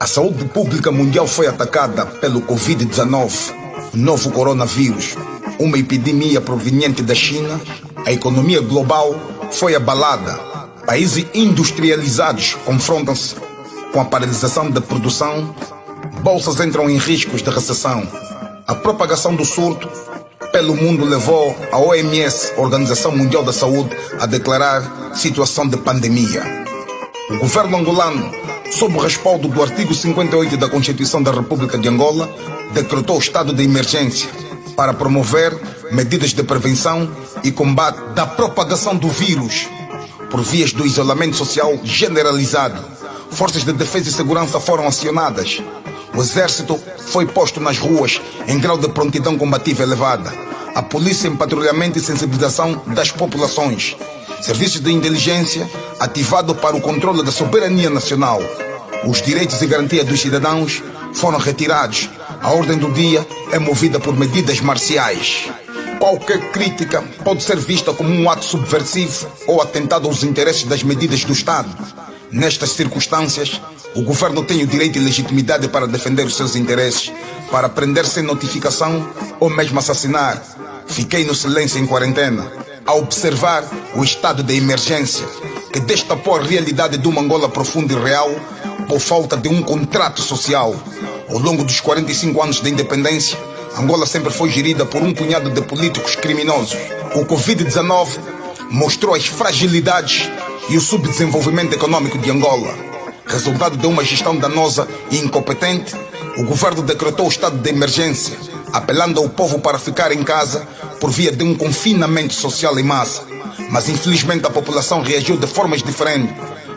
A saúde pública mundial foi atacada pelo Covid-19, o novo coronavírus, uma epidemia proveniente da China. A economia global foi abalada. Países industrializados confrontam-se com a paralisação da produção. Bolsas entram em riscos de recessão. A propagação do surto pelo mundo levou a OMS, Organização Mundial da Saúde, a declarar situação de pandemia. O governo angolano, sob o respaldo do artigo 58 da Constituição da República de Angola, decretou o estado de emergência para promover medidas de prevenção e combate da propagação do vírus por vias do isolamento social generalizado. Forças de defesa e segurança foram acionadas. O exército foi posto nas ruas em grau de prontidão combativa elevada. A polícia em patrulhamento e sensibilização das populações. Serviços de inteligência ativado para o controle da soberania nacional. Os direitos e garantias dos cidadãos foram retirados. A ordem do dia é movida por medidas marciais. Qualquer crítica pode ser vista como um ato subversivo ou atentado aos interesses das medidas do Estado. Nestas circunstâncias, o governo tem o direito e legitimidade para defender os seus interesses, para prender sem notificação ou mesmo assassinar. Fiquei no silêncio em quarentena, a observar o estado de emergência, que destapou a realidade de uma Angola profunda e real, por falta de um contrato social. Ao longo dos 45 anos de independência, Angola sempre foi gerida por um punhado de políticos criminosos. O Covid-19 mostrou as fragilidades e o subdesenvolvimento econômico de Angola. Resultado de uma gestão danosa e incompetente, o governo decretou o estado de emergência, apelando ao povo para ficar em casa por via de um confinamento social em massa. Mas infelizmente a população reagiu de formas diferentes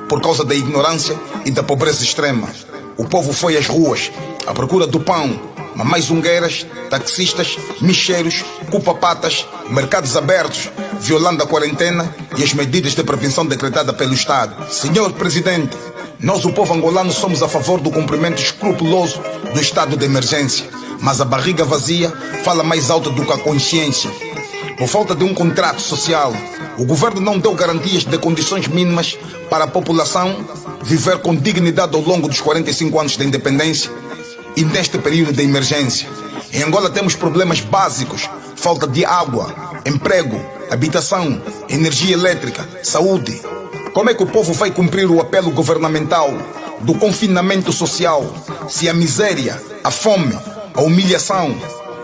por causa da ignorância e da pobreza extrema. O povo foi às ruas à procura do pão. Mamães zungueiras, taxistas, micheiros, cupa-patas, mercados abertos, violando a quarentena e as medidas de prevenção decretadas pelo Estado. Senhor Presidente, nós, o povo angolano, somos a favor do cumprimento escrupuloso do estado de emergência, mas a barriga vazia fala mais alto do que a consciência. Por falta de um contrato social, o governo não deu garantias de condições mínimas para a população viver com dignidade ao longo dos 45 anos da independência e neste período de emergência. Em Angola temos problemas básicos: falta de água, emprego, habitação, energia elétrica, saúde. Como é que o povo vai cumprir o apelo governamental do confinamento social se a miséria, a fome, a humilhação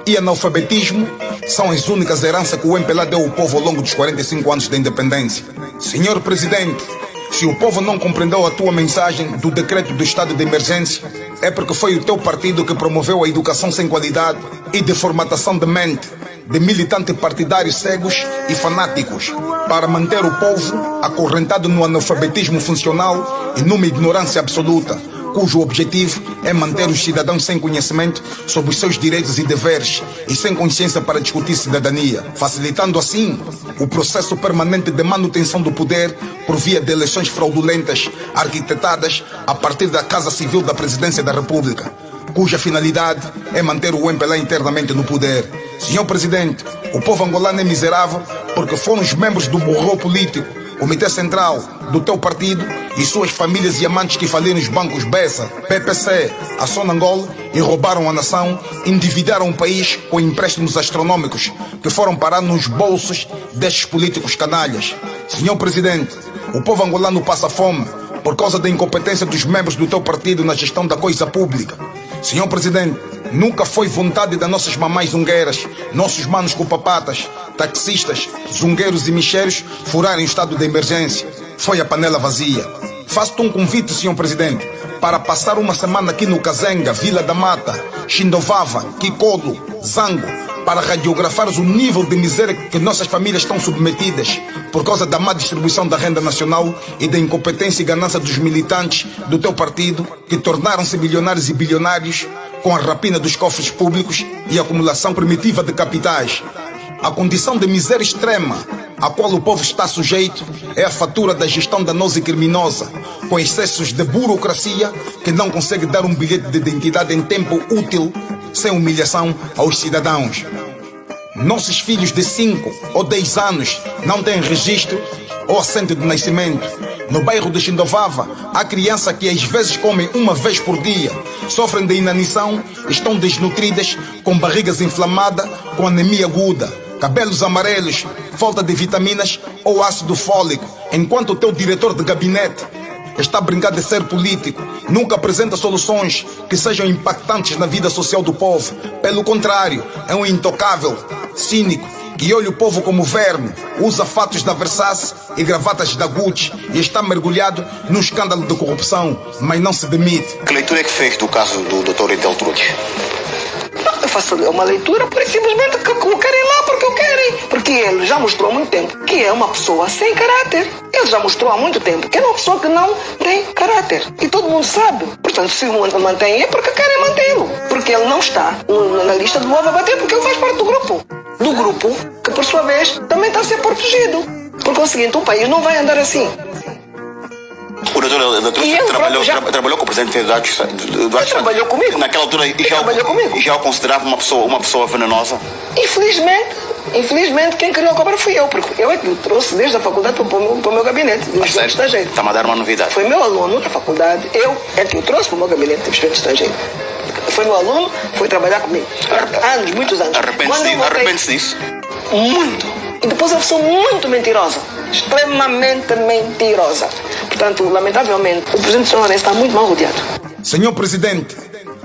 e analfabetismo são as únicas heranças que o MPLA deu ao povo ao longo dos 45 anos da independência? Senhor Presidente, se o povo não compreendeu a tua mensagem do decreto do estado de emergência, é porque foi o teu partido que promoveu a educação sem qualidade e de formatação de mente de militantes partidários cegos e fanáticos para manter o povo acorrentado no analfabetismo funcional e numa ignorância absoluta, cujo objetivo é manter os cidadãos sem conhecimento sobre os seus direitos e deveres e sem consciência para discutir cidadania, facilitando assim o processo permanente de manutenção do poder por via de eleições fraudulentas arquitetadas a partir da Casa Civil da Presidência da República, cuja finalidade é manter o MPLA internamente no poder. Senhor Presidente, o povo angolano é miserável porque foram os membros do burrão político, Comitê Central do teu partido e suas famílias e amantes que faliram os bancos Bessa, PPC, Ação Angola e roubaram a nação, endividaram o país com empréstimos astronômicos que foram parar nos bolsos destes políticos canalhas. Senhor Presidente, o povo angolano passa fome por causa da incompetência dos membros do teu partido na gestão da coisa pública. Senhor Presidente, nunca foi vontade das nossas mamães zungueiras, nossos manos cupapatas, taxistas, zungueiros e micheiros furarem o estado de emergência. Foi a panela vazia. Faço-te um convite, Senhor Presidente, para passar uma semana aqui no Kazenga, Vila da Mata, Xindovava, Kikolo, Zango, para radiografares o nível de miséria que nossas famílias estão submetidas por causa da má distribuição da renda nacional e da incompetência e ganância dos militantes do teu partido, que tornaram-se milionários e bilionários com a rapina dos cofres públicos e a acumulação primitiva de capitais. A condição de miséria extrema a qual o povo está sujeito é a fatura da gestão danosa e criminosa, com excessos de burocracia que não consegue dar um bilhete de identidade em tempo útil, sem humilhação aos cidadãos. Nossos filhos de 5 ou 10 anos não têm registro ou assento de nascimento. No bairro de Xindovava, há crianças que às vezes comem uma vez por dia, sofrem de inanição, estão desnutridas, com barrigas inflamadas, com anemia aguda, cabelos amarelos, falta de vitaminas ou ácido fólico, enquanto o teu diretor de gabinete está a brincar de ser político, nunca apresenta soluções que sejam impactantes na vida social do povo. Pelo contrário, é um intocável, cínico, que olha o povo como verme, usa fatos da Versace e gravatas da Gucci e está mergulhado num escândalo de corrupção, mas não se demite. Que leitura é que fez do caso do Dr. Edeltrude? Eu faço uma leitura por simplesmente que o querem lá porque o querem. Porque ele já mostrou há muito tempo que é uma pessoa sem caráter. Ele já mostrou há muito tempo que é uma pessoa que não tem caráter. E todo mundo sabe. Portanto, se o mantém é porque querem mantê-lo. Porque ele não está na lista do Boa Bater porque ele faz parte do grupo. Do grupo que, por sua vez, também está a ser protegido. Por conseguinte, o país não vai andar assim. O doutor trabalhou com o presidente Eduardo Santos. Trabalhou comigo. Naquela altura já o considerava uma pessoa venenosa? Infelizmente, quem criou a cobra fui eu, porque eu é que o trouxe desde a faculdade para o meu gabinete de estudante estrangeiro. Está-me a dar uma novidade. Foi meu aluno na faculdade, eu é que o trouxe para o meu gabinete de estudante estrangeiro. Foi meu aluno, foi trabalhar comigo. Muitos anos. Arrepende-se disso? Muito. E depois é uma pessoa muito mentirosa. Extremamente mentirosa. Portanto, lamentavelmente, o presidente São Lourenço está muito mal rodeado. Senhor Presidente,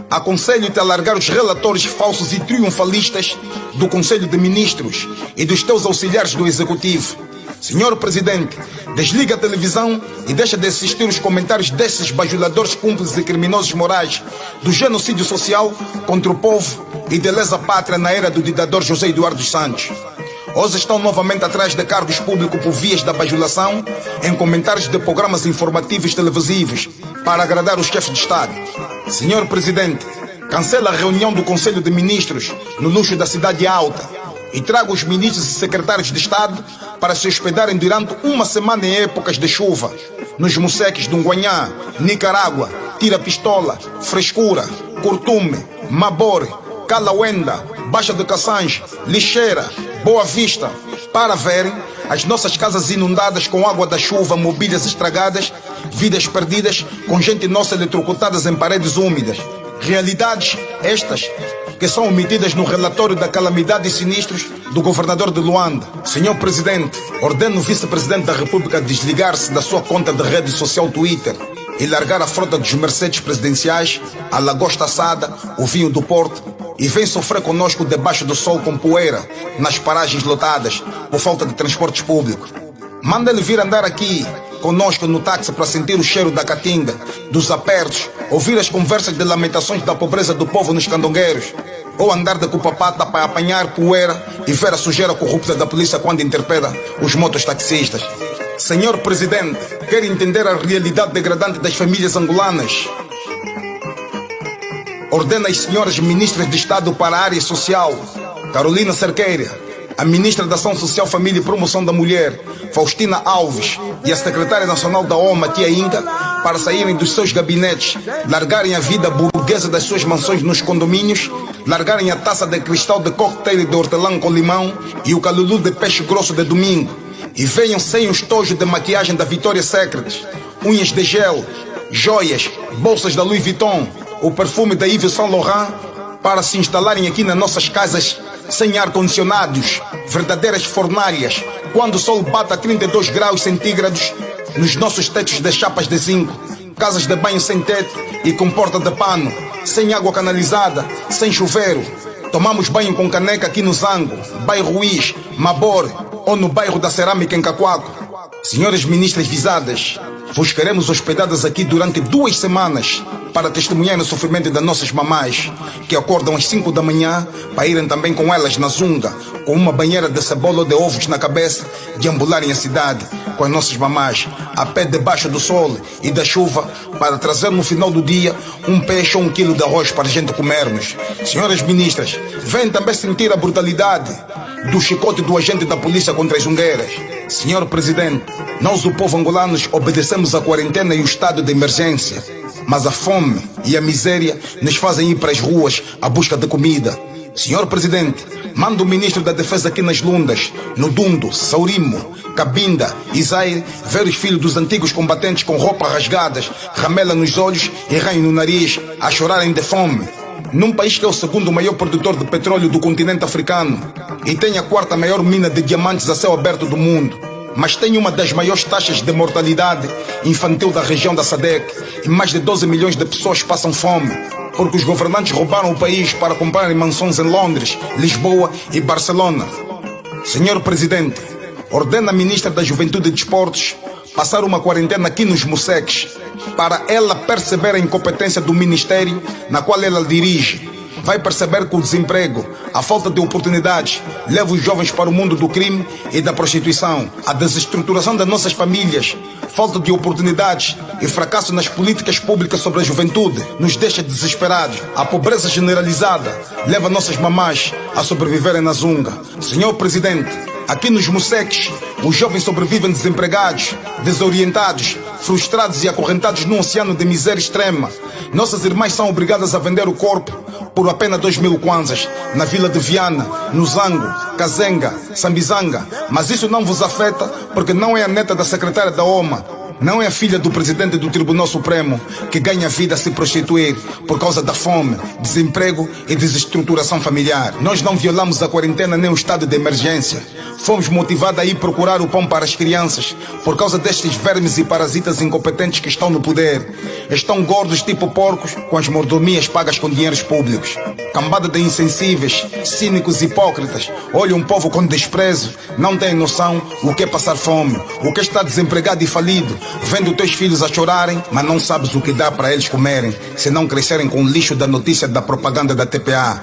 aconselho-te a largar os relatórios falsos e triunfalistas do Conselho de Ministros e dos teus auxiliares do Executivo. Senhor Presidente, desliga a televisão e deixa de assistir os comentários desses bajuladores cúmplices e criminosos morais do genocídio social contra o povo e de lesa pátria na era do ditador José Eduardo dos Santos. Hoje estão novamente atrás de cargos públicos por vias da bajulação em comentários de programas informativos televisivos para agradar os chefes de Estado. Senhor Presidente, cancela a reunião do Conselho de Ministros no luxo da Cidade Alta e traga os ministros e secretários de Estado para se hospedarem durante uma semana em épocas de chuva nos museques de Unguanhã, Nicarágua, Tira-Pistola, Frescura, Curtume, Mabore, Calauenda, Baixa de Cassange, Lixeira, Boa Vista, para verem as nossas casas inundadas com água da chuva, mobílias estragadas, vidas perdidas, com gente nossa eletrocutadas em paredes úmidas. Realidades estas que são omitidas no relatório da calamidade e sinistros do governador de Luanda. Senhor Presidente, ordeno o Vice-Presidente da República a desligar-se da sua conta de rede social Twitter e largar a frota dos Mercedes presidenciais, a lagosta assada, o vinho do Porto, e vem sofrer conosco debaixo do sol com poeira, nas paragens lotadas, por falta de transportes públicos. Manda ele vir andar aqui conosco no táxi para sentir o cheiro da caatinga, dos apertos, ouvir as conversas de lamentações da pobreza do povo nos candongueiros, ou andar de cupa-pata para apanhar poeira e ver a sujeira corrupta da polícia quando interpela os mototaxistas. Senhor Presidente, quer entender a realidade degradante das famílias angolanas? Ordena as senhoras ministras de Estado para a área social, Carolina Cerqueira, a ministra da Ação Social, Família e Promoção da Mulher, Faustina Alves, e a secretária nacional da OMA, Tia Inga, para saírem dos seus gabinetes, largarem a vida burguesa das suas mansões nos condomínios, largarem a taça de cristal de cocktail de hortelã com limão e o calulu de peixe grosso de domingo, e venham sem os tojos de maquiagem da Victoria's Secret, unhas de gel, joias, bolsas da Louis Vuitton, o perfume da Yves Saint Laurent, para se instalarem aqui nas nossas casas sem ar-condicionados, verdadeiras fornalhas, quando o sol bate a 32 graus centígrados nos nossos tetos de chapas de zinco, casas de banho sem teto e com porta de pano, sem água canalizada, sem chuveiro. Tomamos banho com caneca aqui no Zango, bairro Ruiz, Mabor ou no bairro da Cerâmica em Cacoaco. Senhoras ministras visadas, vos queremos hospedadas aqui durante 2 semanas para testemunhar o sofrimento das nossas mamás, que acordam às 5 da manhã para irem também com elas na zunga, com uma banheira de cebola ou de ovos na cabeça, deambularem a cidade com as nossas mamás, a pé debaixo do sol e da chuva, para trazer no final do dia um peixe ou 1 quilo de arroz para a gente comermos. Senhoras ministras, vêm também sentir a brutalidade do chicote do agente da polícia contra as zungueiras. Senhor Presidente, nós, o povo angolano, obedecemos a quarentena e o estado de emergência, mas a fome e a miséria nos fazem ir para as ruas à busca de comida. Senhor Presidente, manda o ministro da Defesa aqui nas Lundas, no Dundo, Saurimo, Cabinda, Isaire, ver os filhos dos antigos combatentes com roupas rasgadas, ramela nos olhos e ranho no nariz, a chorarem de fome. Num país que é o segundo maior produtor de petróleo do continente africano e tem a quarta maior mina de diamantes a céu aberto do mundo, mas tem uma das maiores taxas de mortalidade infantil da região da SADC e mais de 12 milhões de pessoas passam fome, porque os governantes roubaram o país para comprarem mansões em Londres, Lisboa e Barcelona. Senhor Presidente, ordena a Ministra da Juventude e Desportos passar uma quarentena aqui nos Museques para ela perceber a incompetência do Ministério na qual ela dirige. Vai perceber que o desemprego, a falta de oportunidades, leva os jovens para o mundo do crime e da prostituição. A desestruturação das nossas famílias, falta de oportunidades e fracasso nas políticas públicas sobre a juventude nos deixa desesperados. A pobreza generalizada leva nossas mamás a sobreviverem na zunga. Senhor Presidente, aqui nos Museques, os jovens sobrevivem desempregados, desorientados, frustrados e acorrentados num oceano de miséria extrema. Nossas irmãs são obrigadas a vender o corpo por apenas 2.000 kwanzas na vila de Viana, no Zango, Kazenga, Sambizanga. Mas isso não vos afeta porque não é a neta da secretária da OMA, não é a filha do presidente do Tribunal Supremo que ganha vida a se prostituir por causa da fome, desemprego e desestruturação familiar. Nós não violamos a quarentena nem o estado de emergência. Fomos motivados a ir procurar o pão para as crianças por causa destes vermes e parasitas incompetentes que estão no poder. Estão gordos tipo porcos com as mordomias pagas com dinheiros públicos. Cambada de insensíveis, cínicos e hipócritas olham um povo com desprezo, não têm noção o que é passar fome, o que é estar desempregado e falido, vendo teus filhos a chorarem, mas não sabes o que dá para eles comerem, se não crescerem com o lixo da notícia da propaganda da TPA,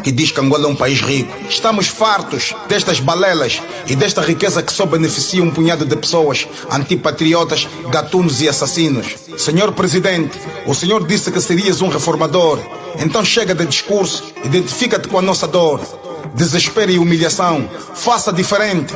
que diz que Angola é um país rico. Estamos fartos destas balelas e desta riqueza que só beneficia um punhado de pessoas antipatriotas, gatunos e assassinos. Senhor Presidente, o senhor disse que serias um reformador. Então chega de discurso, identifica-te com a nossa dor. Desespero e humilhação, faça diferente.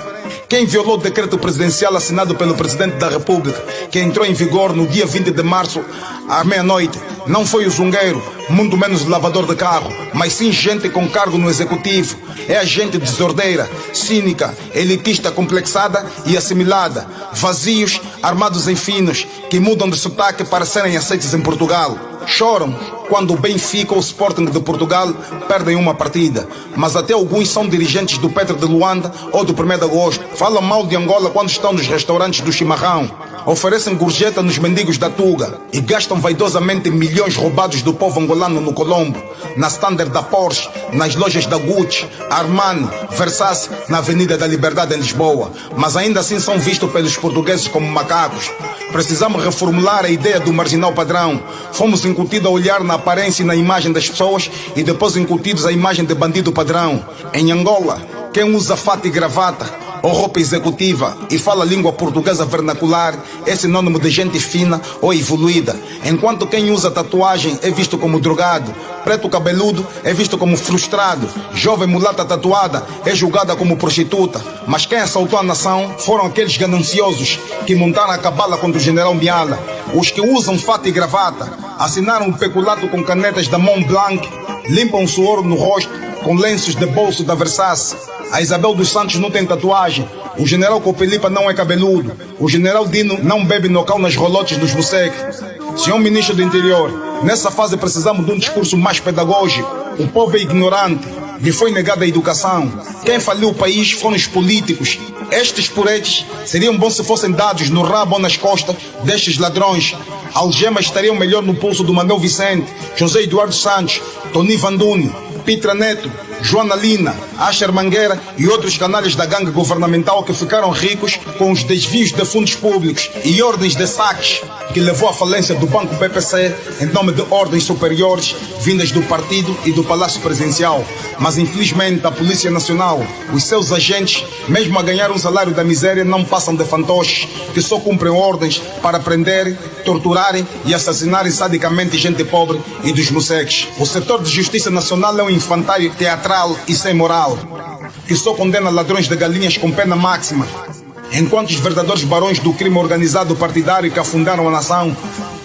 Quem violou o decreto presidencial assinado pelo Presidente da República, que entrou em vigor no dia 20 de março, à meia-noite, não foi o zungueiro, muito menos o lavador de carro, mas sim gente com cargo no executivo. É a gente desordeira, cínica, elitista, complexada e assimilada. Vazios, armados em finos, que mudam de sotaque para serem aceitos em Portugal. Choram quando o Benfica ou o Sporting de Portugal perdem uma partida, mas até alguns são dirigentes do Petro de Luanda ou do 1º de Agosto. Falam mal de Angola quando estão nos restaurantes do chimarrão, oferecem gorjeta nos mendigos da Tuga e gastam vaidosamente milhões roubados do povo angolano no Colombo, na Standard da Porsche, nas lojas da Gucci, Armani, Versace, na Avenida da Liberdade em Lisboa, mas ainda assim são vistos pelos portugueses como macacos. Precisamos reformular a ideia do marginal padrão. Fomos incutidos a olhar na aparência e na imagem das pessoas e depois incutidos a imagem de bandido padrão. Em Angola, quem usa fato e gravata ou roupa executiva e fala língua portuguesa vernacular é sinônimo de gente fina ou evoluída, enquanto quem usa tatuagem é visto como drogado, preto cabeludo é visto como frustrado, jovem mulata tatuada é julgada como prostituta. Mas quem assaltou a nação foram aqueles gananciosos que montaram a cabala contra o general Miala. Os que usam fato e gravata assinaram o peculato com canetas da Mont Blanc, limpam o suor no rosto com lenços de bolso da Versace. A Isabel dos Santos não tem tatuagem. O general Copelipa não é cabeludo. O general Dino não bebe nocal nas rolotes dos Museques. Senhor Ministro do Interior, nessa fase precisamos de um discurso mais pedagógico. O povo é ignorante, lhe foi negada a educação. Quem faliu o país foram os políticos. Estes puretes seriam bons se fossem dados no rabo ou nas costas destes ladrões. Algemas estariam melhor no pulso do Manuel Vicente, José Eduardo Santos, Tony Vanduni, Pitra Neto, Joana Lina, Asher Mangueira e outros canalhas da gangue governamental que ficaram ricos com os desvios de fundos públicos e ordens de saques que levou à falência do Banco PPC em nome de ordens superiores vindas do partido e do Palácio Presidencial. Mas infelizmente a Polícia Nacional, os seus agentes, mesmo a ganhar um salário da miséria, não passam de fantoches que só cumprem ordens para prenderem, torturarem e assassinarem sadicamente gente pobre e dos Museques. O setor de justiça nacional é um infantário teatral e sem moral, que só condena ladrões de galinhas com pena máxima, enquanto os verdadeiros barões do crime organizado partidário que afundaram a nação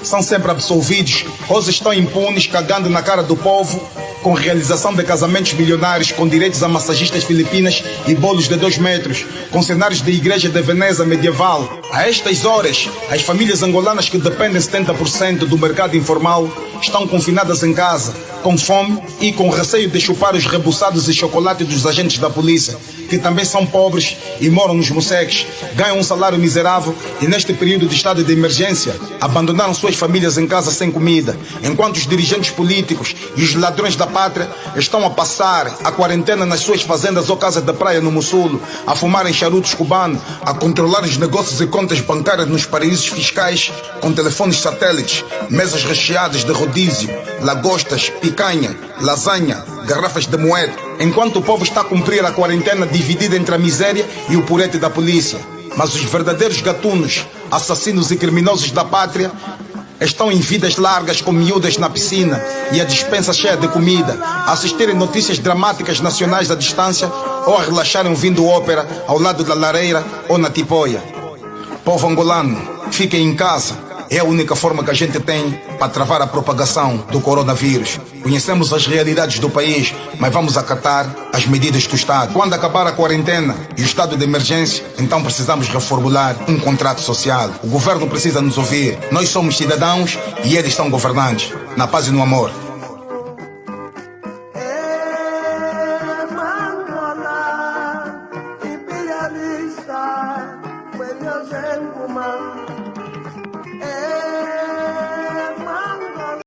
são sempre absolvidos, ou estão impunes, cagando na cara do povo, com realização de casamentos milionários com direitos a massagistas filipinas e bolos de 2 metros, com cenários de igreja de Veneza medieval. A estas horas, as famílias angolanas que dependem 70% do mercado informal estão confinadas em casa, com fome e com receio de chupar os rebuçados e chocolate dos agentes da polícia, que também são pobres e moram nos moceques, ganham um salário miserável e neste período de estado de emergência abandonaram suas famílias em casa sem comida, enquanto os dirigentes políticos e os ladrões da pátria estão a passar a quarentena nas suas fazendas ou casas de praia no Mussulo, a fumarem charutos cubanos, a controlar os negócios e contas bancárias nos paraísos fiscais com telefones satélites, mesas recheadas de rodízio, lagostas, picanha, lasanha, garrafas de moeda, enquanto o povo está a cumprir a quarentena dividida entre a miséria e o purete da polícia. Mas os verdadeiros gatunos, assassinos e criminosos da pátria estão em vidas largas com miúdas na piscina e a despensa cheia de comida, a assistirem notícias dramáticas nacionais à distância ou a relaxarem ouvindo ópera ao lado da lareira ou na tipoia. Povo angolano, fiquem em casa. É a única forma que a gente tem para travar a propagação do coronavírus. Conhecemos as realidades do país, mas vamos acatar as medidas do Estado. Quando acabar a quarentena e o estado de emergência, então precisamos reformular um contrato social. O governo precisa nos ouvir. Nós somos cidadãos e eles são governantes. Na paz e no amor.